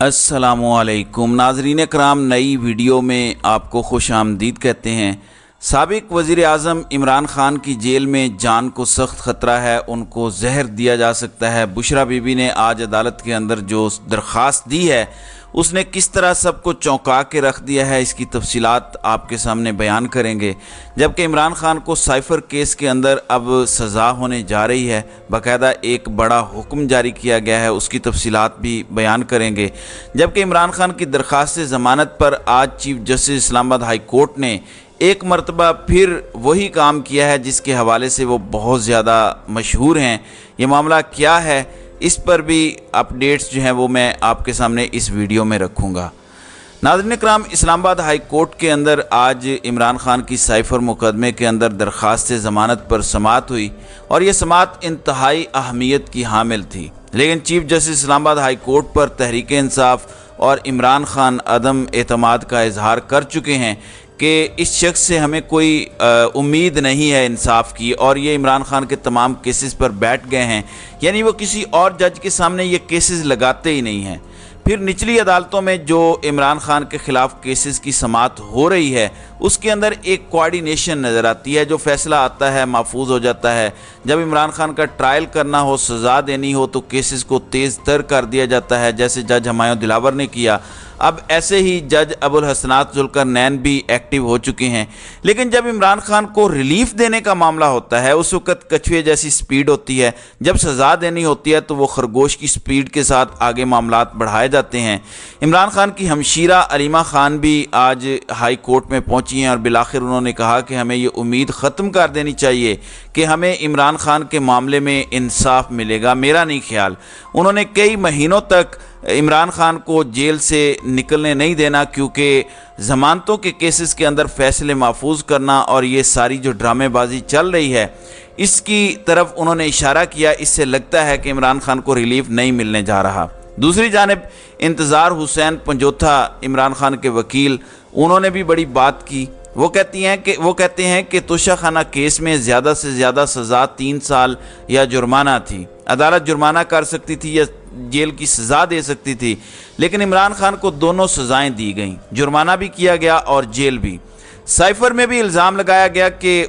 अस्सलामुअलैकुम नाज़रीन कराम, नई वीडियो में आपको खुश आमदीद कहते हैं। साबिक वज़ीर आज़म इमरान ख़ान की जेल में जान को सख्त ख़तरा है, उनको जहर दिया जा सकता है। बुशरा बीबी ने आज अदालत के अंदर जो दरख्वास्त दी है उसने किस तरह सबको चौंका के रख दिया है, इसकी तफसीलात आपके सामने बयान करेंगे। जबकि इमरान ख़ान को साइफ़र केस के अंदर अब सज़ा होने जा रही है, बाकायदा एक बड़ा हुक्म जारी किया गया है, उसकी तफसीलात भी बयान करेंगे। जबकि इमरान ख़ान की दरख्वास्त ज़मानत पर आज chief justice Islamabad high court ने एक मरतबा फिर वही काम किया है जिसके हवाले से वो बहुत ज़्यादा मशहूर हैं। ये मामला क्या है, इस पर भी अपडेट्स जो हैं वो मैं आपके सामने इस वीडियो में रखूँगा। नाज़रीन कराम, इस्लामाबाद हाई कोर्ट के अंदर आज इमरान ख़ान की साइफ़र मुकदमे के अंदर दरख्वास्त ज़मानत पर समाअत हुई और ये समाअत इंतहाई अहमियत की हामिल थी। लेकिन chief justice Islamabad high court पर तहरीक इंसाफ और इमरान ख़ान अदम एतमाद का इजहार कर चुके हैं कि इस शख्स से हमें कोई उम्मीद नहीं है इंसाफ की, और ये इमरान ख़ान के तमाम केसेस पर बैठ गए हैं, यानी वो किसी और जज के सामने ये केसेस लगाते ही नहीं हैं। फिर निचली अदालतों में जो इमरान ख़ान के ख़िलाफ़ केसेस की समाअत हो रही है उसके अंदर एक कोऑर्डिनेशन नज़र आती है, जो फ़ैसला आता है महफूज हो जाता है। जब इमरान ख़ान का ट्रायल करना हो, सज़ा देनी हो, तो केसेस को तेज़ तर कर दिया जाता है, जैसे जज हुमायूं दिलावर ने किया। अब ऐसे ही जज अबुल हसनात जुल्करनैन भी एक्टिव हो चुके हैं। लेकिन जब इमरान ख़ान को रिलीफ देने का मामला होता है उस वक़्त कछुए जैसी स्पीड होती है, जब सज़ा देनी होती है तो वो खरगोश की स्पीड के साथ आगे मामलात बढ़ाए जाते हैं। इमरान ख़ान की हमशीरा अलीमा ख़ान भी आज हाई कोर्ट में पहुंची हैं और बिलाखिर उन्होंने कहा कि हमें ये उम्मीद ख़त्म कर देनी चाहिए कि हमें इमरान ख़ान के मामले में इंसाफ मिलेगा। मेरा नहीं ख्याल, उन्होंने कई महीनों तक इमरान ख़ान को जेल से निकलने नहीं देना, क्योंकि ज़मानतों के केसेस के अंदर फ़ैसले महफूज करना और ये सारी जो ड्रामेबाजी चल रही है इसकी तरफ उन्होंने इशारा किया। इससे लगता है कि इमरान ख़ान को रिलीफ नहीं मिलने जा रहा। दूसरी जानिब इंतज़ार हुसैन पंजोथा, इमरान ख़ान के वकील, उन्होंने भी बड़ी बात की। वो कहते हैं कि तोशा खाना केस में ज़्यादा से ज़्यादा सज़ा 3 साल या जुर्माना थी। अदालत जुर्माना कर सकती थी या जेल की सज़ा दे सकती थी, लेकिन इमरान ख़ान को दोनों सज़ाएं दी गईं, जुर्माना भी किया गया और जेल भी। साइफ़र में भी इल्ज़ाम लगाया गया कि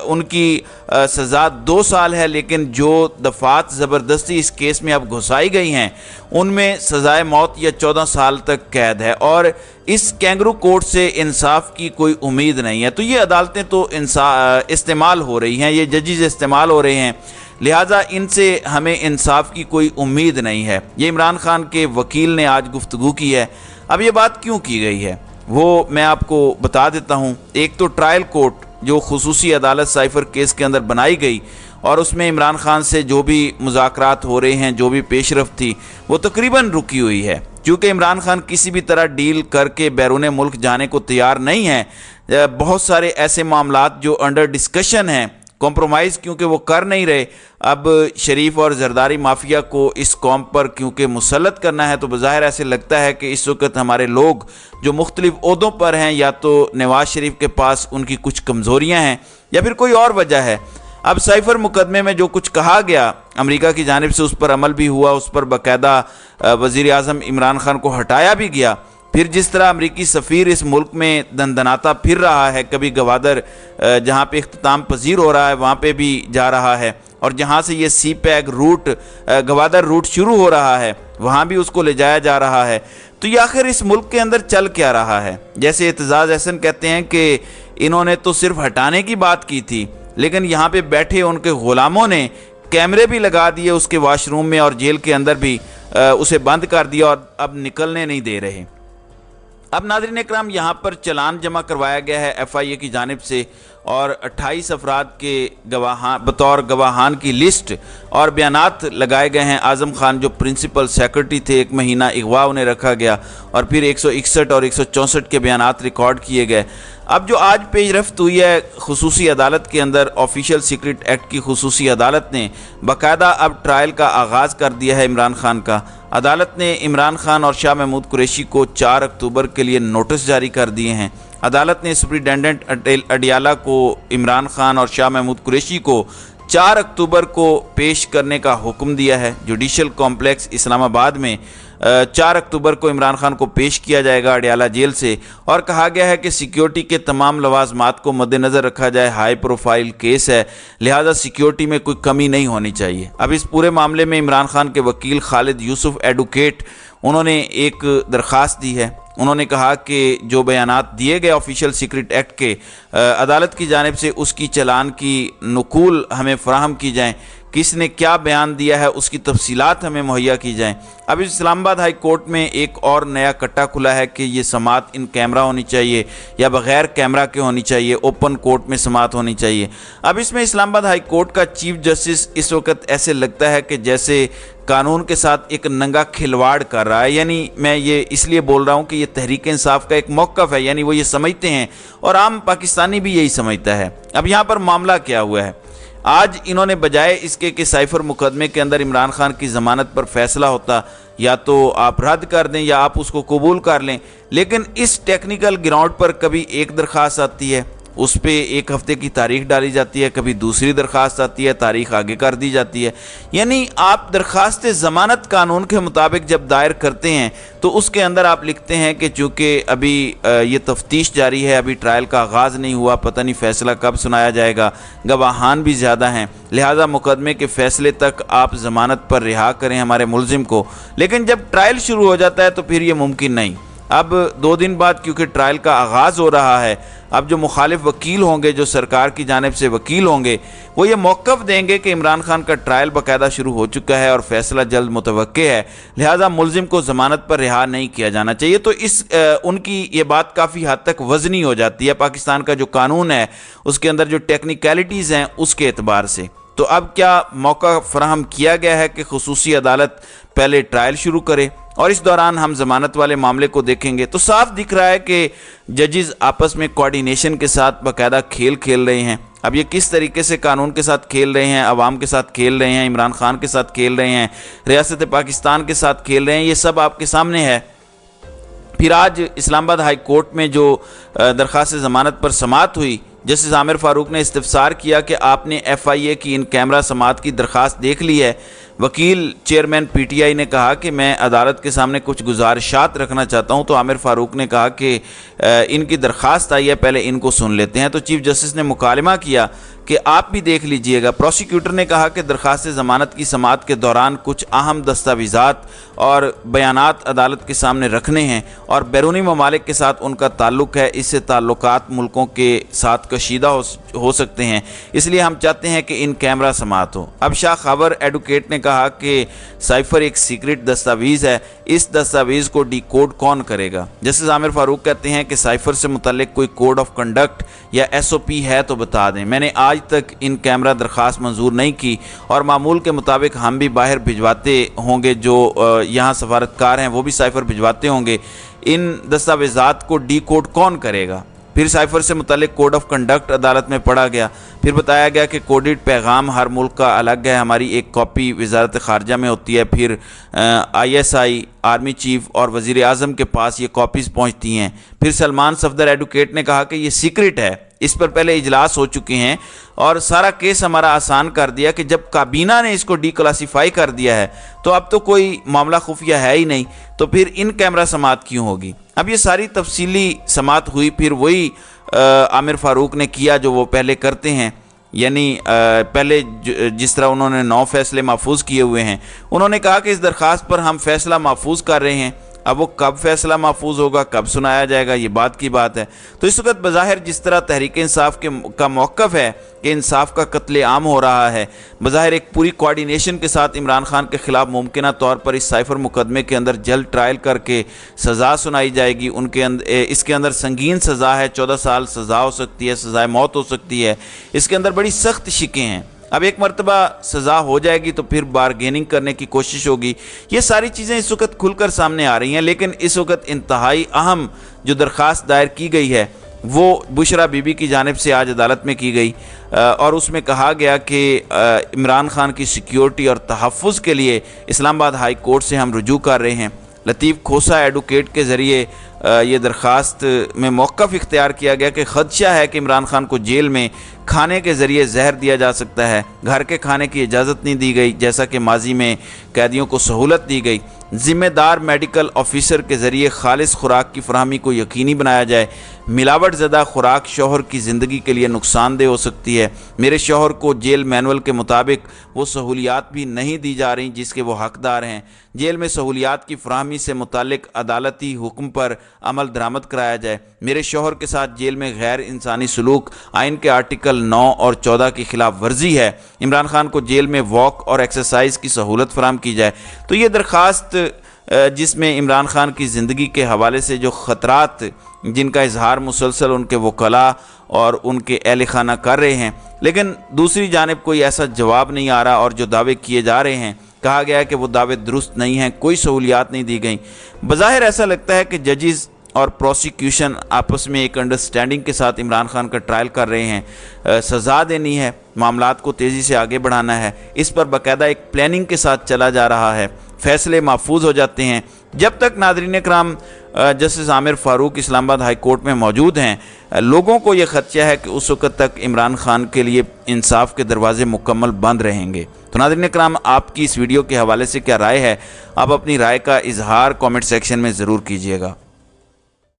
उनकी सज़ा 2 साल है, लेकिन जो दफ़ात ज़बरदस्ती इस केस में अब घुसाई गई हैं उनमें सज़ाए मौत या 14 साल तक कैद है और इस कैंगरू कोर्ट से इंसाफ की कोई उम्मीद नहीं है। तो ये अदालतें तो इस्तेमाल हो रही हैं, ये जजेस इस्तेमाल हो रहे हैं, लिहाजा इनसे हमें इंसाफ की कोई उम्मीद नहीं है। ये इमरान ख़ान के वकील ने आज गुफ्तगू की है। अब ये बात क्यों की गई है वो मैं आपको बता देता हूँ। एक तो ट्रायल कोर्ट जो खुसूसी अदालत साइफ़र केस के अंदर बनाई गई और उसमें इमरान ख़ान से जो भी मुज़ाकरात हो रहे हैं, जो भी पेशरफ़्त थी, वो तकरीबन रुकी हुई है, क्योंकि इमरान ख़ान किसी भी तरह डील करके बैरून मुल्क जाने को तैयार नहीं है। बहुत सारे ऐसे मामलात जो अंडर डिस्कशन हैं, कॉम्प्रोमाइज़ क्योंकि वो कर नहीं रहे। अब शरीफ और जरदारी माफिया को इस कौम पर क्योंकि मुसल्लत करना है, तो बज़ाहिर ऐसे लगता है कि इस वक्त हमारे लोग जो मुख्तलिफ ओहदों पर हैं, या तो नवाज़ शरीफ के पास उनकी कुछ कमज़ोरियाँ हैं या फिर कोई और वजह है। अब साइफ़र मुकदमे में जो कुछ कहा गया अमेरिका की जानिब से, उस पर अमल भी हुआ, उस पर बाकायदा वज़ीर आज़म इमरान ख़ान को हटाया भी गया। फिर जिस तरह अमरीकी सफ़ीर इस मुल्क में दनदनाता फिर रहा है, कभी गवादर जहाँ पे इख्तिताम पजीर हो रहा है वहाँ पे भी जा रहा है, और जहाँ से ये सी पैग रूट गवादर रूट शुरू हो रहा है वहाँ भी उसको ले जाया जा रहा है। तो ये आखिर इस मुल्क के अंदर चल क्या रहा है? जैसे एतजाज़ अहसन कहते हैं कि इन्होंने तो सिर्फ हटाने की बात की थी, लेकिन यहाँ पे बैठे उनके ग़ुलामों ने कैमरे भी लगा दिए उसके वाशरूम में और जेल के अंदर भी उसे बंद कर दिया और अब निकलने नहीं दे रहे। अब नाज़रीन इकराम, यहाँ पर चलान जमा करवाया गया है FIA की जानिब से और 28 अफराद के बतौर गवाहान की लिस्ट और बयानात लगाए गए हैं। आज़म खान जो प्रिंसिपल सेक्रेटरी थे, 1 महीना अगवा उन्हें रखा गया और फिर 161 और 164 के बयानात रिकॉर्ड किए गए। अब जो आज पेशरफ्त हुई है खुसूसी अदालत के अंदर, ऑफिशियल सीक्रेट एक्ट की खुसूसी अदालत ने बाकायदा अब ट्रायल का आगाज़ कर दिया है इमरान ख़ान का। अदालत ने इमरान ख़ान और शाह महमूद कुरैशी को 4 अक्टूबर के लिए नोटिस जारी कर दिए हैं। अदालत ने सुप्रिटेंडेंट अडियाला को, इमरान ख़ान और शाह महमूद कुरैशी को 4 अक्टूबर को पेश करने का हुक्म दिया है। जुडिशल कॉम्प्लेक्स इस्लामाबाद में 4 अक्टूबर को इमरान खान को पेश किया जाएगा अडयाला जेल से, और कहा गया है कि सिक्योरिटी के तमाम लवाजमात को मद्देनज़र रखा जाए। हाई प्रोफाइल केस है, लिहाजा सिक्योरिटी में कोई कमी नहीं होनी चाहिए। अब इस पूरे मामले में इमरान खान के वकील खालिद यूसुफ एडवोकेट, उन्होंने एक दरख्वास्त दी है। उन्होंने कहा कि जो बयानात दिए गए ऑफिशियल सीक्रेट एक्ट के अदालत की जानिब से, उसकी चालान की नकूल हमें फराहम की जाएँ, किसने क्या बयान दिया है उसकी तफसीलात हमें मुहैया की जाएँ। अब इस्लामाबाद हाई कोर्ट में एक और नया कट्टा खुला है कि ये समात इन कैमरा होनी चाहिए या बग़ैर कैमरा के होनी चाहिए, ओपन कोर्ट में समात होनी चाहिए। अब इसमें इस्लामाबाद हाई कोर्ट का चीफ जस्टिस इस वक्त ऐसे लगता है कि जैसे कानून के साथ एक नंगा खिलवाड़ कर रहा है। यानी मैं ये इसलिए बोल रहा हूँ कि ये तहरीक इंसाफ का एक मौक़िफ़ है, यानी वो ये समझते हैं और आम पाकिस्तानी भी यही समझता है। अब यहाँ पर मामला क्या हुआ है, आज इन्होंने बजाय इसके कि साइफर मुकदमे के अंदर इमरान खान की ज़मानत पर फैसला होता, या तो आप रद्द कर दें या आप उसको कबूल कर लें, लेकिन इस टेक्निकल ग्राउंड पर कभी एक दरख्वास्त आती है, उस पर 1 हफ़्ते की तारीख़ डाली जाती है, कभी दूसरी दरख्वास्त आती है, तारीख़ आगे कर दी जाती है। यानी आप दरख्वास्त ज़मानत कानून के मुताबिक जब दायर करते हैं तो उसके अंदर आप लिखते हैं कि चूँकि अभी ये तफ्तीश जारी है, अभी ट्रायल का आगाज़ नहीं हुआ, पता नहीं फ़ैसला कब सुनाया जाएगा, गवाहान भी ज़्यादा हैं, लिहाजा मुकदमे के फ़ैसले तक आप ज़मानत पर रिहा करें हमारे मुलजिम को। लेकिन जब ट्रायल शुरू हो जाता है तो फिर ये मुमकिन नहीं। अब 2 दिन बाद क्योंकि ट्रायल का आगाज़ हो रहा है, अब जो मुखालिफ वकील होंगे, जो सरकार की जानिब से वकील होंगे, वो ये मौक़िफ़ देंगे कि इमरान खान का ट्रायल बाकायदा शुरू हो चुका है और फैसला जल्द मुतवक्के है, लिहाजा मुलजिम को ज़मानत पर रिहा नहीं किया जाना चाहिए। तो उनकी ये बात काफ़ी हद तक वज़नी हो जाती है पाकिस्तान का जो कानून है उसके अंदर जो टेक्निकलिटीज़ हैं उसके एतबार से। तो अब क्या मौका फराहम किया गया है कि खुसूसी अदालत पहले ट्रायल शुरू करे और इस दौरान हम ज़मानत वाले मामले को देखेंगे। तो साफ दिख रहा है कि जजेस आपस में कोऑर्डिनेशन के साथ बाकायदा खेल खेल रहे हैं। अब ये किस तरीके से कानून के साथ खेल रहे हैं, अवाम के साथ खेल रहे हैं, इमरान खान के साथ खेल रहे हैं, रियासत पाकिस्तान के साथ खेल रहे हैं, ये सब आपके सामने है। फिर आज इस्लामाबाद हाई कोर्ट में जो दरख्वास्त ज़मानत पर समात हुई, जस्टिस आमिर फारूक ने इस्तफसार किया कि आपने FIA की इन कैमरा समात की दरख्वास्त देख ली है। वकील चेयरमैन PTI ने कहा कि मैं अदालत के सामने कुछ गुजारिशात रखना चाहता हूं। तो आमिर फारूक ने कहा कि इनकी दरख्वास्त आई है, पहले इनको सुन लेते हैं। तो चीफ जस्टिस ने मुकालमा किया कि आप भी देख लीजिएगा। प्रोसिक्यूटर ने कहा कि दरख्वास्त ज़मानत की समात के दौरान कुछ अहम दस्तावेज़ात और बयानात अदालत के सामने रखने हैं और बैरूनी ममालिक के साथ उनका ताल्लुक़ है, इससे ताल्लुकात मुल्कों के साथ कशीदा हो सकते हैं, इसलिए हम चाहते हैं कि इन कैमरा समात हो। अब शाह खबर एडवोकेट ने कहा कि साइफर एक सीक्रेट दस्तावेज़ है, इस दस्तावेज़ को डिकोड कौन करेगा। जस्टिस आमिर फारूक कहते हैं कि साइफर से मुतल्लिक कोई कोड ऑफ कंडक्ट या SOP है तो बता दें। मैंने आज तक इन कैमरा दरख्वास्त मंजूर नहीं की और मामूल के मुताबिक हम भी बाहर भिजवाते होंगे, जो यहाँ सफारतकार हैं वो भी साइफर भिजवाते होंगे। इन दस्तावेज़ात को डिकोड कौन करेगा। फिर साइफर से मुतल्लिक कोड ऑफ कंडक्ट अदालत में पढ़ा गया। फिर बताया गया कि कोडेड पैगाम हर मुल्क का अलग है, हमारी एक कॉपी वजारत ख़ारजा में होती है, फिर ISI, आर्मी चीफ और वज़ीर आज़म के पास ये कॉपीज़ पहुँचती हैं। फिर सलमान सफदर एडवोकेट ने कहा कि ये सीक्रेट है, इस पर पहले इजलास हो चुके हैं और सारा केस हमारा आसान कर दिया कि जब काबीना ने इसको डीक्लासीफाई कर दिया है तो अब तो कोई मामला खुफिया है ही नहीं, तो फिर इन कैमरा समात क्यों होगी। अब ये सारी तफसीली समात हुई, फिर वही आमिर फारूक ने किया जो वो पहले करते हैं, यानी पहले जिस तरह उन्होंने 9 फैसले महफूज किए हुए हैं, उन्होंने कहा कि इस दरख्वास्त पर हम फैसला महफूज कर रहे हैं। अब वो कब फैसला महफूज होगा, कब सुनाया जाएगा, ये बात की बात है। तो इस वक्त बज़ाहिर जिस तरह तहरीक इंसाफ का मौक़िफ़ है कि इंसाफ का कत्ले आम हो रहा है, बज़ाहिर एक पूरी कोऑर्डिनेशन के साथ इमरान खान के ख़िलाफ़ मुमकिन तौर पर इस साइफर मुकदमे के अंदर जल्द ट्रायल करके सज़ा सुनाई जाएगी। इसके अंदर संगीन सज़ा है, 14 साल सज़ा हो सकती है, सज़ाए मौत हो सकती है। इसके अंदर बड़ी सख्त शिकें हैं। अब एक मरतबा सज़ा हो जाएगी तो फिर बारगेनिंग करने की कोशिश होगी। ये सारी चीज़ें इस वक्त खुलकर सामने आ रही हैं, लेकिन इस वक्त इंतहाई अहम जो दरख्वास्त दायर की गई है वो बुशरा बीबी की जानिब से आज अदालत में की गई और उसमें कहा गया कि इमरान खान की सिक्योरिटी और तहफ़्फ़ुज़ के लिए इस्लामाबाद हाई कोर्ट से हम रुजू कर रहे हैं। लतीफ़ खोसा एडवोकेट के ज़रिए یہ درخواست میں موقف اختیار کیا گیا کہ خدشہ ہے کہ عمران خان کو جیل میں کھانے کے ذریعے زہر دیا جا سکتا ہے۔ گھر کے کھانے کی اجازت نہیں دی گئی جیسا کہ ماضی میں قیدیوں کو سہولت دی گئی۔ ذمہ دار میڈیکل آفیسر کے ذریعے خالص خوراک کی فراہمی کو یقینی بنایا جائے۔ ملاوٹ زدہ خوراک شوہر کی زندگی کے لیے نقصان دہ ہو سکتی ہے۔ میرے شوہر کو جیل مینول کے مطابق وہ سہولیات بھی نہیں دی جا رہی جس کے وہ حقدار ہیں۔ جیل میں سہولیات کی فراہمی سے متعلق عدالتی حکم پر عمل درآمد کرایا جائے۔ میرے شوہر کے ساتھ جیل میں غیر انسانی سلوک آئین کے آرٹیکل 9 اور 14 کی خلاف ورزی ہے۔ عمران خان کو جیل میں واک اور ایکسرسائز کی سہولت فراہم کی جائے۔ تو یہ درخواست جس میں عمران خان کی زندگی کے حوالے سے جو خطرات جن کا اظہار مسلسل ان کے وکلاء اور ان کے اہل خانہ کر رہے ہیں، لیکن دوسری جانب کوئی ایسا جواب نہیں آ رہا، اور جو دعوے کیے جا رہے ہیں کہا گیا ہے کہ وہ دعوے درست نہیں ہیں، کوئی سہولیات نہیں دی گئیں۔ بظاہر ایسا لگتا ہے کہ ججز اور پروسیکیوشن آپس میں ایک انڈرسٹینڈنگ کے ساتھ عمران خان کا ٹرائل کر رہے ہیں۔ سزا دینی ہے، معاملات کو تیزی سے آگے بڑھانا ہے، اس پر باقاعدہ ایک پلاننگ کے ساتھ چلا جا رہا ہے، فیصلے محفوظ ہو جاتے ہیں۔ جب تک ناظرین کرام جسٹس عامر فاروق اسلام آباد ہائی کورٹ میں موجود ہیں، لوگوں کو یہ خدشہ ہے کہ اس وقت تک عمران خان کے لیے انصاف کے دروازے مکمل بند رہیں گے۔ تو ناظرین کرام، آپ کی اس ویڈیو کے حوالے سے کیا رائے ہے؟ آپ اپنی رائے کا اظہار کامنٹ سیکشن میں ضرور کیجیے گا۔